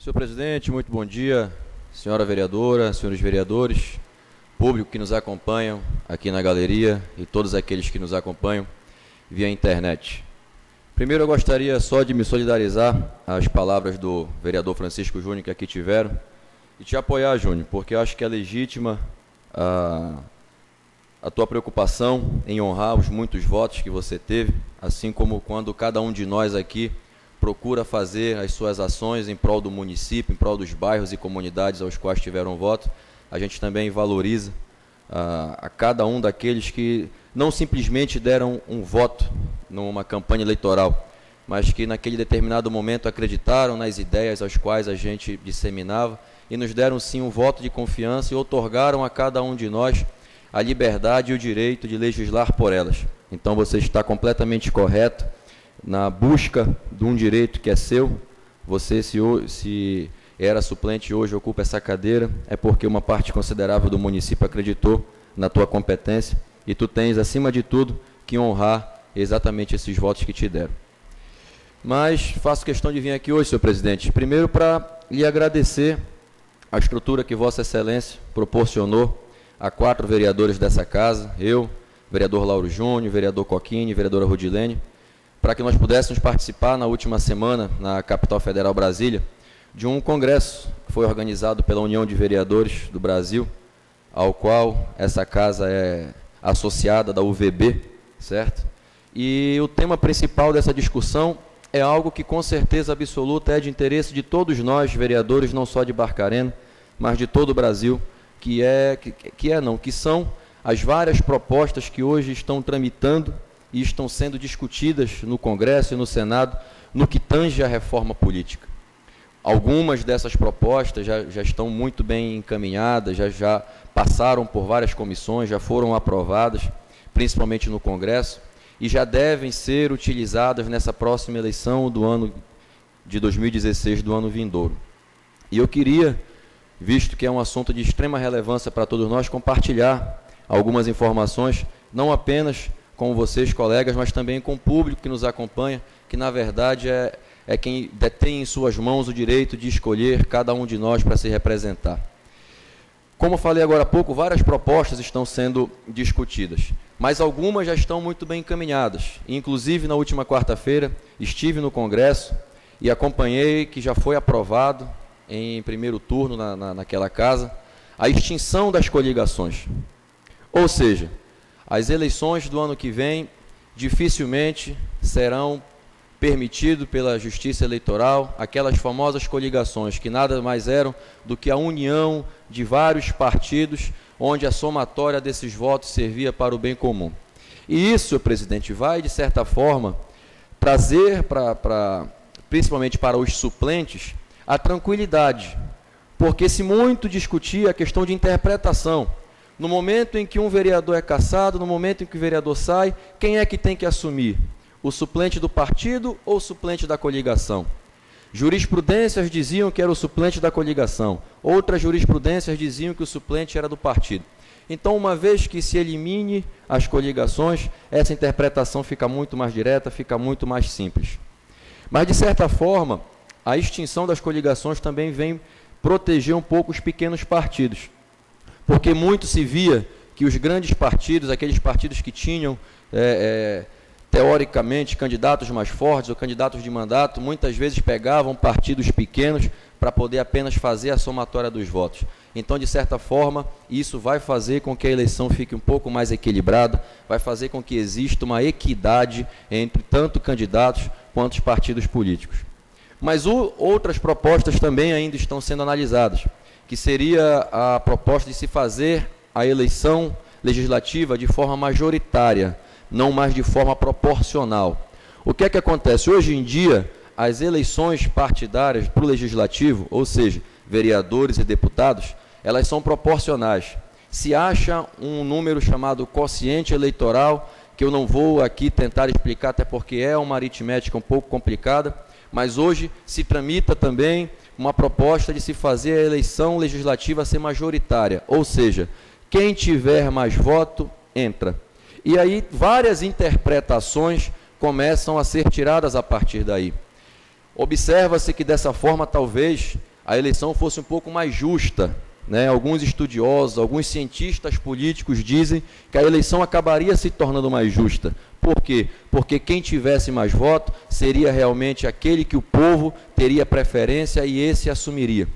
Senhor presidente, muito bom dia, senhora vereadora, senhores vereadores, público que nos acompanham aqui na galeria e todos aqueles que nos acompanham via internet. Primeiro eu gostaria só de me solidarizar às palavras do vereador Francisco Júnior que aqui tiveram e te apoiar, Júnior, porque eu acho que é legítima a tua preocupação em honrar os muitos votos que você teve, assim como quando cada um de nós aqui procura fazer as suas ações em prol do município, em prol dos bairros e comunidades aos quais tiveram voto, a gente também valoriza a cada um daqueles que não simplesmente deram um voto numa campanha eleitoral, mas que naquele determinado momento acreditaram nas ideias às quais a gente disseminava e nos deram sim um voto de confiança e outorgaram a cada um de nós a liberdade e o direito de legislar por elas. Então você está completamente correto na busca de um direito que é seu. Você, se era suplente e hoje ocupa essa cadeira, é porque uma parte considerável do município acreditou na tua competência e tu tens, acima de tudo, que honrar exatamente esses votos que te deram. Mas faço questão de vir aqui hoje, senhor presidente, primeiro para lhe agradecer a estrutura que Vossa Excelência proporcionou a 4 vereadores dessa casa, eu, vereador Lauro Júnior, vereador Coquini, vereadora Rudilene, para que nós pudéssemos participar na última semana, na capital federal Brasília, de um congresso que foi organizado pela União de Vereadores do Brasil, ao qual essa casa é associada da UVB, certo? E o tema principal dessa discussão é algo que com certeza absoluta é de interesse de todos nós, vereadores, não só de Barcarena, mas de todo o Brasil, que são as várias propostas que hoje estão tramitando e estão sendo discutidas no Congresso e no Senado no que tange à reforma política. Algumas dessas propostas já estão muito bem encaminhadas, já passaram por várias comissões, já foram aprovadas, principalmente no Congresso, e já devem ser utilizadas nessa próxima eleição do ano de 2016, do ano vindouro. E eu queria, visto que é um assunto de extrema relevância para todos nós, compartilhar algumas informações, não apenas com vocês, colegas, mas também com o público que nos acompanha, que na verdade é quem detém em suas mãos o direito de escolher cada um de nós para se representar. Como falei agora há pouco, várias propostas estão sendo discutidas, mas algumas já estão muito bem encaminhadas. Inclusive, na última quarta-feira, estive no Congresso e acompanhei que já foi aprovado em primeiro turno naquela casa a extinção das coligações. Ou seja, as eleições do ano que vem dificilmente serão permitidas pela Justiça Eleitoral, aquelas famosas coligações que nada mais eram do que a união de vários partidos, onde a somatória desses votos servia para o bem comum. E isso, senhor presidente, vai, de certa forma, trazer, principalmente para os suplentes, a tranquilidade, porque se muito discutia a questão de interpretação. No momento em que um vereador é cassado, no momento em que o vereador sai, quem é que tem que assumir? O suplente do partido ou o suplente da coligação? Jurisprudências diziam que era o suplente da coligação, outras jurisprudências diziam que o suplente era do partido. Então, uma vez que se elimine as coligações, essa interpretação fica muito mais direta, fica muito mais simples. Mas, de certa forma, a extinção das coligações também vem proteger um pouco os pequenos partidos, porque muito se via que os grandes partidos, aqueles partidos que tinham, teoricamente, candidatos mais fortes ou candidatos de mandato, muitas vezes pegavam partidos pequenos para poder apenas fazer a somatória dos votos. Então, de certa forma, isso vai fazer com que a eleição fique um pouco mais equilibrada, vai fazer com que exista uma equidade entre tanto candidatos quanto os partidos políticos. Mas outras propostas também ainda estão sendo analisadas, que seria a proposta de se fazer a eleição legislativa de forma majoritária, não mais de forma proporcional. O que é que acontece? Hoje em dia, as eleições partidárias para o legislativo, ou seja, vereadores e deputados, elas são proporcionais. Se acha um número chamado quociente eleitoral, que eu não vou aqui tentar explicar, até porque é uma aritmética um pouco complicada, mas hoje se tramita também uma proposta de se fazer a eleição legislativa ser majoritária, ou seja, quem tiver mais voto, entra. E aí várias interpretações começam a ser tiradas a partir daí. Observa-se que dessa forma talvez a eleição fosse um pouco mais justa, né? Alguns estudiosos, alguns cientistas políticos dizem que a eleição acabaria se tornando mais justa. Por quê? Porque quem tivesse mais voto seria realmente aquele que o povo teria preferência e esse assumiria.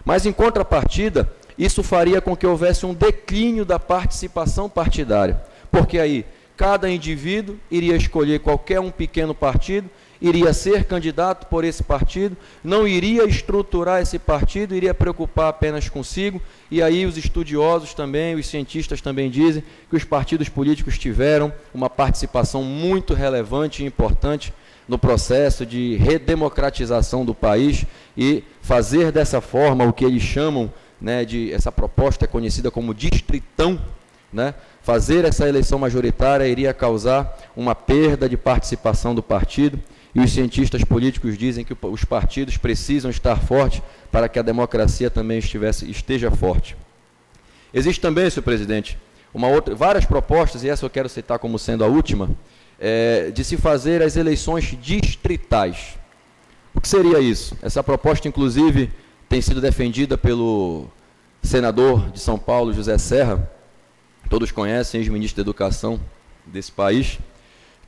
Mas, em contrapartida, isso faria com que houvesse um declínio da participação partidária, porque aí cada indivíduo iria escolher qualquer um pequeno partido, iria ser candidato por esse partido, não iria estruturar esse partido, iria preocupar apenas consigo, e aí os estudiosos também, os cientistas também dizem que os partidos políticos tiveram uma participação muito relevante e importante no processo de redemocratização do país e fazer dessa forma o que eles chamam, né, essa proposta é conhecida como distritão, né? Fazer essa eleição majoritária iria causar uma perda de participação do partido, e os cientistas políticos dizem que os partidos precisam estar fortes para que a democracia também esteja forte. Existe também, senhor presidente, várias propostas, e essa eu quero citar como sendo a última, de se fazer as eleições distritais. O que seria isso? Essa proposta, inclusive, tem sido defendida pelo senador de São Paulo, José Serra, todos conhecem, ex-ministro da Educação desse país,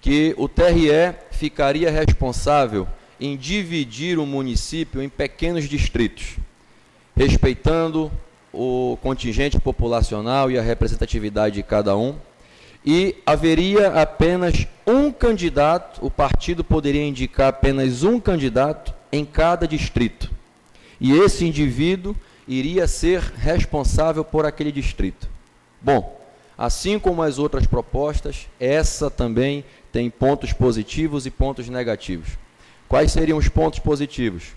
que o TRE ficaria responsável em dividir o município em pequenos distritos, respeitando o contingente populacional e a representatividade de cada um, e haveria apenas um candidato, o partido poderia indicar apenas um candidato em cada distrito, e esse indivíduo iria ser responsável por aquele distrito. Bom, assim como as outras propostas, essa também tem pontos positivos e pontos negativos. Quais seriam os pontos positivos?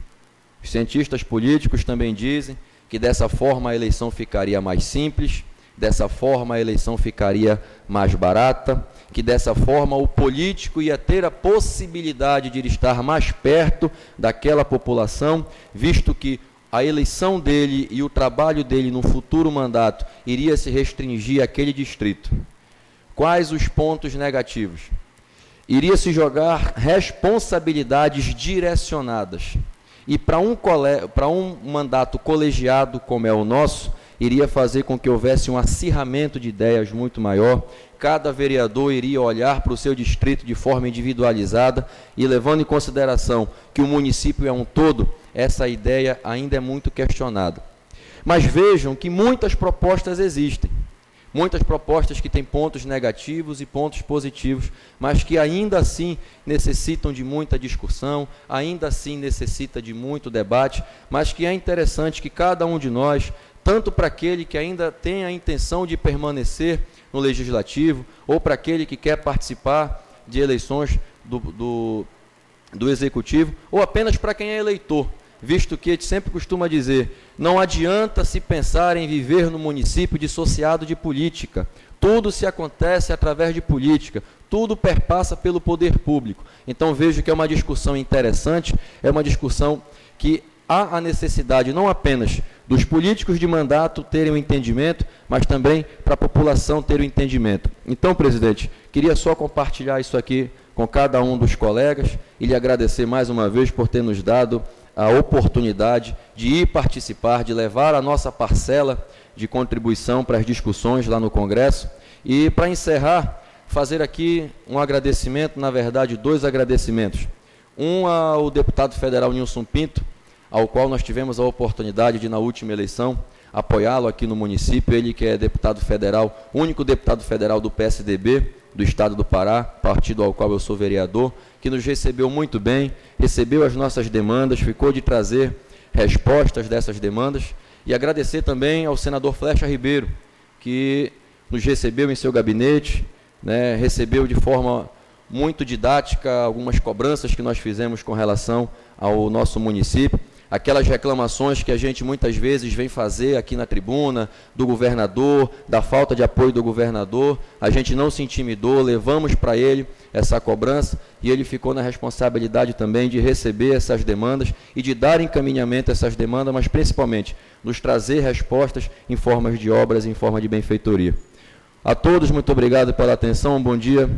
Os cientistas políticos também dizem que dessa forma a eleição ficaria mais simples, dessa forma a eleição ficaria mais barata, que dessa forma o político ia ter a possibilidade de estar mais perto daquela população, visto que a eleição dele e o trabalho dele no futuro mandato iria se restringir àquele distrito. Quais os pontos negativos? Iria se jogar responsabilidades direcionadas. E para um mandato colegiado como é o nosso, iria fazer com que houvesse um acirramento de ideias muito maior. Cada vereador iria olhar para o seu distrito de forma individualizada e levando em consideração que o município é um todo, essa ideia ainda é muito questionada. Mas vejam que muitas propostas existem. Muitas propostas que têm pontos negativos e pontos positivos, mas que ainda assim necessitam de muita discussão, ainda assim necessita de muito debate, mas que é interessante que cada um de nós, tanto para aquele que ainda tem a intenção de permanecer no Legislativo, ou para aquele que quer participar de eleições do Executivo, ou apenas para quem é eleitor, visto que a gente sempre costuma dizer, não adianta se pensar em viver no município dissociado de política. Tudo se acontece através de política, tudo perpassa pelo poder público. Então vejo que é uma discussão interessante, é uma discussão que há a necessidade não apenas dos políticos de mandato terem o entendimento, mas também para a população ter o entendimento. Então, presidente, queria só compartilhar isso aqui com cada um dos colegas e lhe agradecer mais uma vez por ter nos dado a oportunidade de ir participar, de levar a nossa parcela de contribuição para as discussões lá no Congresso. E, para encerrar, fazer aqui um agradecimento, na verdade, dois agradecimentos. Um ao deputado federal Nilson Pinto, ao qual nós tivemos a oportunidade de, na última eleição, apoiá-lo aqui no município, ele que é deputado federal, único deputado federal do PSDB, do Estado do Pará, partido ao qual eu sou vereador, que nos recebeu muito bem, recebeu as nossas demandas, ficou de trazer respostas dessas demandas, e agradecer também ao senador Flecha Ribeiro, que nos recebeu em seu gabinete, né, recebeu de forma muito didática algumas cobranças que nós fizemos com relação ao nosso município, aquelas reclamações que a gente muitas vezes vem fazer aqui na tribuna, do governador, da falta de apoio do governador, a gente não se intimidou, levamos para ele essa cobrança e ele ficou na responsabilidade também de receber essas demandas e de dar encaminhamento a essas demandas, mas principalmente nos trazer respostas em formas de obras, em forma de benfeitoria. A todos, muito obrigado pela atenção, um bom dia.